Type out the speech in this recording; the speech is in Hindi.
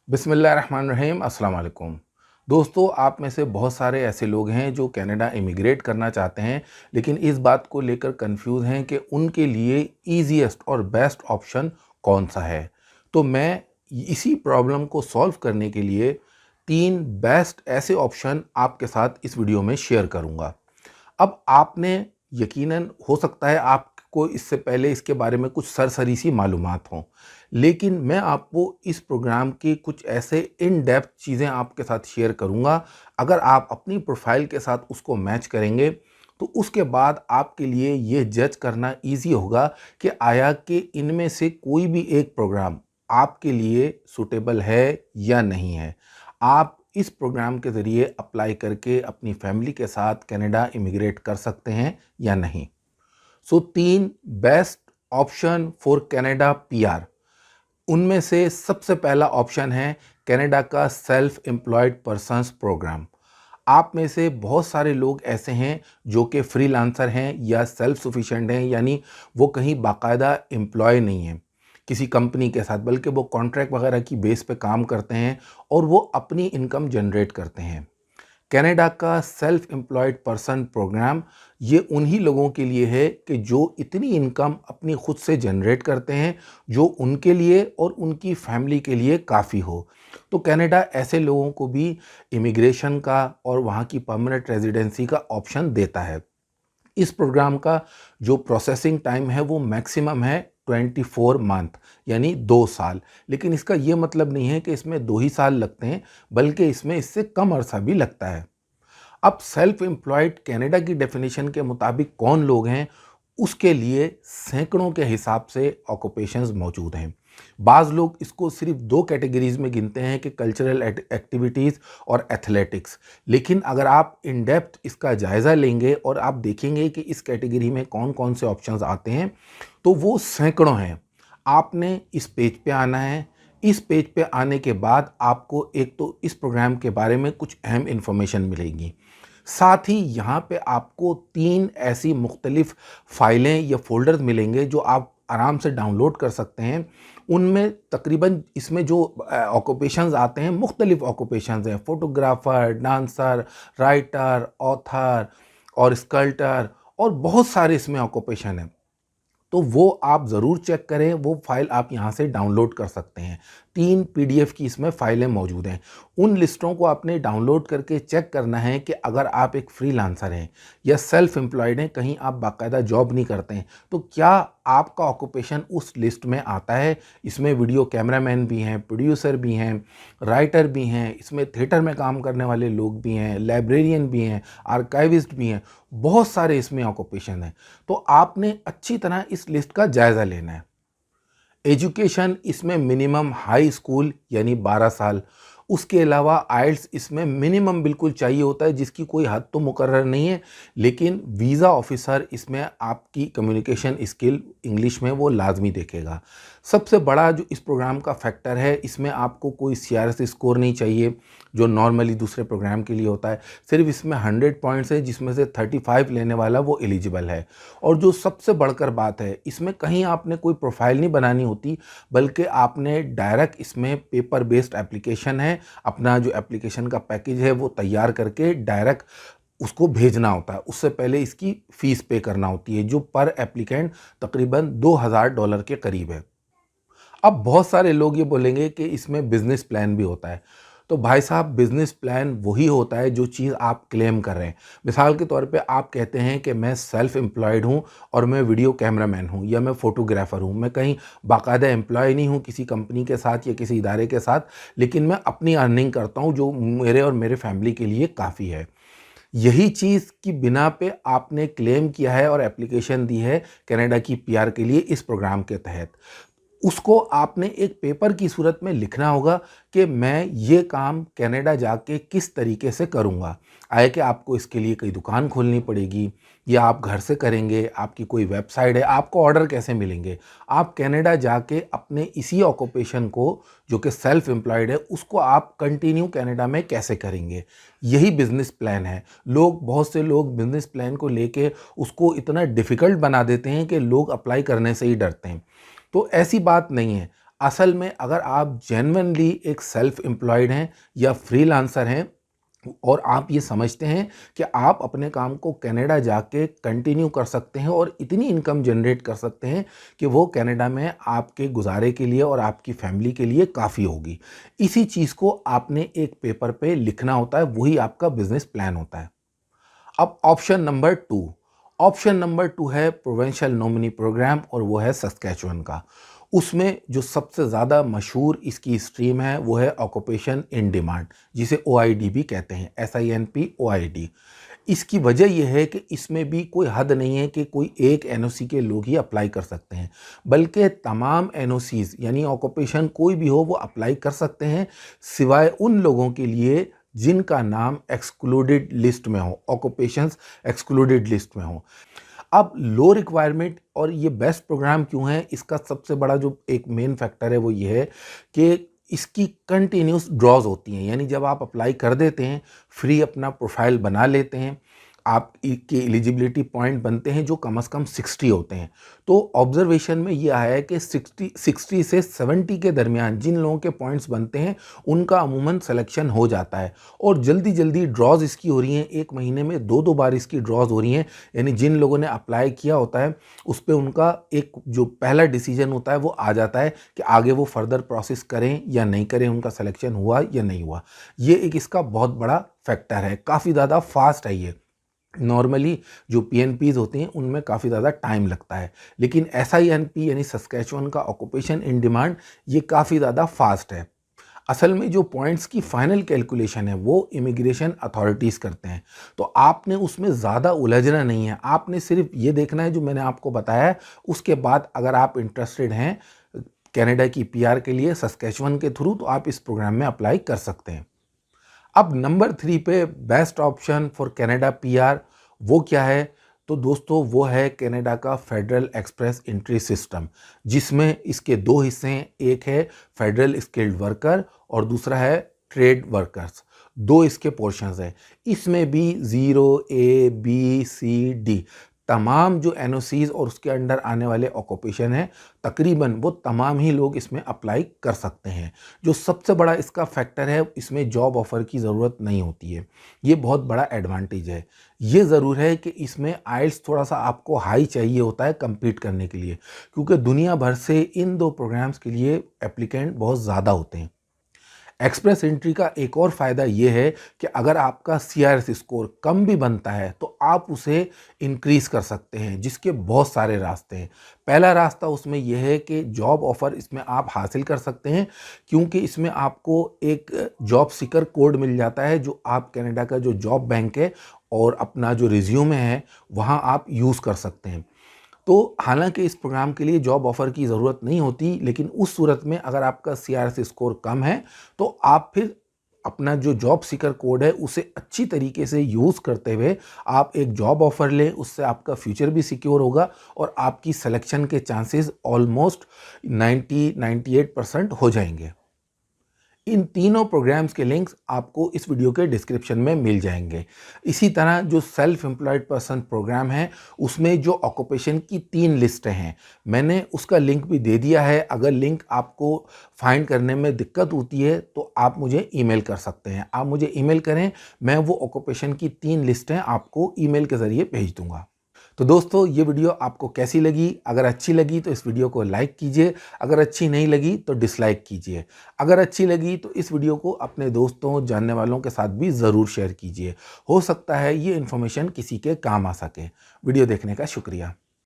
बिस्मिल्लाहिर्रहमानिर्रहीम, अस्सलाम वालेकुम। दोस्तों, आप में से बहुत सारे ऐसे लोग हैं जो कनाडा इमिग्रेट करना चाहते हैं, लेकिन इस बात को लेकर कंफ्यूज हैं कि उनके लिए ईज़ीएस्ट और बेस्ट ऑप्शन कौन-सा है। तो मैं इसी प्रॉब्लम को सॉल्व करने के लिए 3 बेस्ट ऐसे ऑप्शन आपके साथ इस वीडियो में शेयर करूँगा। अब आपने यकीनन हो सकता है आपको इससे पहले इसके बारे में कुछ सरसरी सी मालूमात हों, लेकिन मैं आपको इस प्रोग्राम की कुछ ऐसे इन डेप्थ चीज़ें आपके साथ शेयर करूँगा। अगर आप अपनी प्रोफाइल के साथ उसको मैच करेंगे, तो उसके बाद आपके लिए ये जज करना ईज़ी होगा कि आया कि इनमें से कोई भी एक प्रोग्राम आपके लिए सूटेबल है या नहीं है। आप इस प्रोग्राम के ज़रिए अप्लाई करके अपनी फैमिली के साथ कनाडा इमिग्रेट कर सकते हैं या नहीं। सो 3 best option for Canada PR. उनमें से सबसे पहला ऑप्शन है कनाडा का सेल्फ एम्प्लॉयड पर्सन्स प्रोग्राम। आप में से बहुत सारे लोग ऐसे हैं जो कि फ्रीलांसर हैं या सेल्फ सफिशिएंट हैं, यानी वो कहीं बाकायदा एम्प्लॉय नहीं हैं किसी कंपनी के साथ, बल्कि वो कॉन्ट्रैक्ट वगैरह की बेस पे काम करते हैं और वो अपनी इनकम जनरेट करते हैं। कनाडा का सेल्फ एम्प्लॉयड पर्सन प्रोग्राम ये उन्हीं लोगों के लिए है कि जो इतनी इनकम अपनी खुद से जनरेट करते हैं जो उनके लिए और उनकी फैमिली के लिए काफ़ी हो। तो कनाडा ऐसे लोगों को भी इमिग्रेशन का और वहाँ की परमानेंट रेजिडेंसी का ऑप्शन देता है। इस प्रोग्राम का जो प्रोसेसिंग टाइम है वो मैक्सिमम है 24 मंथ, यानी 2 साल। लेकिन इसका ये मतलब नहीं है कि इसमें 2 ही साल लगते हैं, बल्कि इसमें इससे कम अरसा भी लगता है। अब सेल्फ एम्प्लॉयड कनाडा की डेफिनेशन के मुताबिक कौन लोग हैं, उसके लिए सैकड़ों के हिसाब से ऑक्यूपेशंस मौजूद हैं। बाज़ लोग इसको सिर्फ 2 कैटेगरीज में गिनते हैं कि कल्चरल एक्टिविटीज़ और एथलेटिक्स। लेकिन अगर आप इन डेप्थ इसका जायज़ा लेंगे और आप देखेंगे कि इस कैटेगरी में कौन कौन से ऑप्शंस आते हैं, तो वो सैकड़ों हैं। आपने इस पेज पे आना है। इस पेज पे आने के बाद आपको एक तो इस प्रोग्राम के बारे में कुछ अहम इन्फॉर्मेशन मिलेगी। साथ ही यहाँ पे आपको 3 ऐसी मुख्तलिफ फ़ाइलें या फ़ोल्डर्स मिलेंगे जो आप आराम से डाउनलोड कर सकते हैं। उनमें तकरीबन इसमें जो ऑक्यूपेशंस आते हैं, मुख्तलिफ ऑक्यूपेशंस हैं, फ़ोटोग्राफ़र, डांसर, राइटर, ऑथर और स्कल्प्टर और बहुत सारे इसमें ऑक्यूपेशन हैं। तो वो आप ज़रूर चेक करें, वो फ़ाइल आप यहाँ से डाउनलोड कर सकते हैं। 3 पीडीएफ की इसमें फ़ाइलें मौजूद हैं। उन लिस्टों को आपने डाउनलोड करके चेक करना है कि अगर आप एक फ्रीलांसर हैं या सेल्फ एम्प्लॉयड हैं, कहीं आप बाकायदा जॉब नहीं करते हैं, तो क्या आपका ऑक्यूपेशन उस लिस्ट में आता है। इसमें वीडियो कैमरामैन भी हैं, प्रोड्यूसर भी हैं, राइटर भी हैं, इसमें थिएटर में काम करने वाले लोग भी हैं, लाइब्रेरियन भी हैं, आर्काइविस्ट भी हैं, बहुत सारे इसमें ऑक्यूपेशन हैं। तो आपने अच्छी तरह इस लिस्ट का जायज़ा लेना है। एजुकेशन इसमें मिनिमम हाई स्कूल यानी 12 साल, उसके अलावा आइल्स इसमें मिनिमम बिल्कुल चाहिए होता है, जिसकी कोई हद तो मुकर्रर नहीं है, लेकिन वीज़ा ऑफिसर इसमें आपकी कम्युनिकेशन स्किल इंग्लिश में वो लाजमी देखेगा। सबसे बड़ा जो इस प्रोग्राम का फैक्टर है, इसमें आपको कोई सीआरएस स्कोर नहीं चाहिए जो नॉर्मली दूसरे प्रोग्राम के लिए होता है। सिर्फ इसमें 100 पॉइंट्स है, जिसमें से 35 लेने वाला वो एलिजिबल है। और जो सबसे बढ़कर बात है, इसमें कहीं आपने कोई प्रोफाइल नहीं बनानी होती, बल्कि आपने डायरेक्ट इसमें पेपर बेस्ड एप्लीकेशन है, अपना जो एप्लीकेशन का पैकेज है वो तैयार करके डायरेक्ट उसको भेजना होता है। उससे पहले इसकी फ़ीस पे करना होती है, जो पर एप्लीकेंट तकरीबन $2000 के करीब है। अब बहुत सारे लोग ये बोलेंगे कि इसमें बिज़नेस प्लान भी होता है। तो भाई साहब, बिज़नेस प्लान वही होता है जो चीज़ आप क्लेम कर रहे हैं। मिसाल के तौर पे आप कहते हैं कि मैं सेल्फ एम्प्लॉयड हूँ और मैं वीडियो कैमरामैन हूँ या मैं फ़ोटोग्राफ़र हूँ। मैं कहीं बाकायदा एम्प्लॉय नहीं हूँ किसी कंपनी के साथ या किसी इदारे के साथ, लेकिन मैं अपनी अर्निंग करता हूँ जो मेरे और मेरे फैमिली के लिए काफ़ी है। यही चीज़ की बिना पे आपने क्लेम किया है और एप्लीकेशन दी है कनाडा की पीआर के लिए इस प्रोग्राम के तहत। उसको आपने एक पेपर की सूरत में लिखना होगा कि मैं ये काम कनाडा जाके किस तरीके से करूँगा। आए कि आपको इसके लिए कोई दुकान खोलनी पड़ेगी या आप घर से करेंगे, आपकी कोई वेबसाइट है, आपको ऑर्डर कैसे मिलेंगे। आप कनाडा जाके अपने इसी ऑक्यूपेशन को जो कि सेल्फ एम्प्लॉयड है, उसको आप कंटिन्यू कनाडा में कैसे करेंगे। यही बिज़नेस प्लान है। बहुत से लोग बिज़नेस प्लान को लेके उसको इतना डिफ़िकल्ट बना देते हैं कि लोग अप्लाई करने से ही डरते हैं। तो ऐसी बात नहीं है। असल में अगर आप जेन्युइनली एक सेल्फ एम्प्लॉयड हैं या फ्रीलांसर हैं और आप ये समझते हैं कि आप अपने काम को कनाडा जाके कंटिन्यू कर सकते हैं और इतनी इनकम जनरेट कर सकते हैं कि वो कनाडा में आपके गुजारे के लिए और आपकी फैमिली के लिए काफ़ी होगी, इसी चीज़ को आपने एक पेपर पे लिखना होता है, वही आपका बिजनेस प्लान होता है। अब ऑप्शन नंबर टू है प्रोविंशियल नॉमिनी प्रोग्राम और वो है सस्कैचुअन का। उसमें जो सबसे ज़्यादा मशहूर इसकी स्ट्रीम है वो है ऑक्यूपेशन इन डिमांड, जिसे OID भी कहते हैं, SINP OID। इसकी वजह यह है कि इसमें भी कोई हद नहीं है कि कोई एक NOC के लोग ही अप्लाई कर सकते हैं, बल्कि तमाम NOCs यानी ऑक्यूपेशन कोई भी हो वो अप्लाई कर सकते हैं, सिवाय उन लोगों के लिए जिनका नाम एक्सक्लूडेड लिस्ट में हो, ऑक्यूपेशंस एक्सक्लूडेड लिस्ट में हो। अब लो रिक्वायरमेंट और ये बेस्ट प्रोग्राम क्यों है, इसका सबसे बड़ा जो एक मेन फैक्टर है वो ये है कि इसकी कंटिन्यूस ड्रॉज होती हैं, यानी जब आप अप्लाई कर देते हैं, फ्री अपना प्रोफाइल बना लेते हैं, आपके एलिजिबिलिटी पॉइंट बनते हैं जो कम से कम 60 होते हैं। तो ऑब्जर्वेशन में ये आया है कि 60 से 70 के दरमियान जिन लोगों के पॉइंट्स बनते हैं उनका अमूमन सिलेक्शन हो जाता है और जल्दी जल्दी ड्रॉज इसकी हो रही हैं, एक महीने में 2-2 बार इसकी ड्रॉज हो रही हैं, यानी जिन लोगों ने अप्लाई किया होता है उस पर उनका एक जो पहला डिसीजन होता है वो आ जाता है कि आगे वो फर्दर प्रोसेस करें या नहीं करें, उनका सिलेक्शन हुआ या नहीं हुआ। ये एक इसका बहुत बड़ा फैक्टर है, काफ़ी ज़्यादा फास्ट है ये। नॉर्मली जो PNPs होते हैं उनमें काफ़ी ज़्यादा टाइम लगता है, लेकिन SINP यानी सस्कैचुअन का ऑक्यूपेशन इन डिमांड ये काफ़ी ज़्यादा फास्ट है। असल में जो पॉइंट्स की फाइनल कैलकुलेशन है वो इमिग्रेशन अथॉरिटीज़ करते हैं, तो आपने उसमें ज़्यादा उलझना नहीं है, आपने सिर्फ ये देखना है जो मैंने आपको बताया है। उसके बाद अगर आप इंटरेस्टेड हैं कनाडा की PR के लिए सस्कैचुअन के थ्रू, तो आप इस प्रोग्राम में अप्लाई कर सकते हैं। अब नंबर 3 पे best option for Canada PR वो क्या है, तो दोस्तों वो है कनाडा का फेडरल एक्सप्रेस एंट्री सिस्टम, जिसमें इसके 2 हिस्से हैं, एक है फेडरल स्किल्ड वर्कर और दूसरा है ट्रेड वर्कर्स। 2 इसके पोर्शंस हैं। इसमें भी 0 A B C D तमाम जो NOCs और उसके अंडर आने वाले ऑक्यूपेशन हैं, तकरीबन वो तमाम ही लोग इसमें अप्लाई कर सकते हैं। जो सबसे बड़ा इसका फैक्टर है, इसमें जॉब ऑफ़र की ज़रूरत नहीं होती है, ये बहुत बड़ा एडवांटेज है। ये ज़रूर है कि इसमें आइल्स थोड़ा सा आपको हाई चाहिए होता है कम्पीट करने के लिए, क्योंकि दुनिया भर से इन 2 प्रोग्राम्स के लिए एप्लीकेंट बहुत ज़्यादा होते हैं। एक्सप्रेस एंट्री का एक और फ़ायदा ये है कि अगर आपका CRS स्कोर कम भी बनता है तो आप उसे इंक्रीज़ कर सकते हैं, जिसके बहुत सारे रास्ते हैं। पहला रास्ता उसमें यह है कि जॉब ऑफ़र इसमें आप हासिल कर सकते हैं, क्योंकि इसमें आपको एक जॉब सीकर कोड मिल जाता है जो आप कनाडा का जो जॉब बैंक है और अपना जो रिज्यूमे है वहाँ आप यूज़ कर सकते हैं। तो हालांकि इस प्रोग्राम के लिए जॉब ऑफ़र की ज़रूरत नहीं होती, लेकिन उस सूरत में अगर आपका CRS स्कोर कम है तो आप फिर अपना जो जॉब सीकर कोड है उसे अच्छी तरीके से यूज़ करते हुए आप एक जॉब ऑफ़र लें, उससे आपका फ्यूचर भी सिक्योर होगा और आपकी सिलेक्शन के चांसेस ऑलमोस्ट 90-98% हो जाएंगे। इन तीनों प्रोग्राम्स के लिंक्स आपको इस वीडियो के डिस्क्रिप्शन में मिल जाएंगे। इसी तरह जो सेल्फ एम्प्लॉयड पर्सन प्रोग्राम है उसमें जो ऑक्यूपेशन की 3 लिस्टें हैं, मैंने उसका लिंक भी दे दिया है। अगर लिंक आपको फाइंड करने में दिक्कत होती है तो आप मुझे ईमेल कर सकते हैं। आप मुझे ईमेल करें, मैं वो ऑक्यूपेशन की 3 लिस्टें आपको ईमेल के ज़रिए भेज दूँगा। तो दोस्तों ये वीडियो आपको कैसी लगी? अगर अच्छी लगी तो इस वीडियो को लाइक कीजिए, अगर अच्छी नहीं लगी तो डिसलाइक कीजिए। अगर अच्छी लगी तो इस वीडियो को अपने दोस्तों, जानने वालों के साथ भी ज़रूर शेयर कीजिए। हो सकता है ये इन्फॉर्मेशन किसी के काम आ सके। वीडियो देखने का शुक्रिया।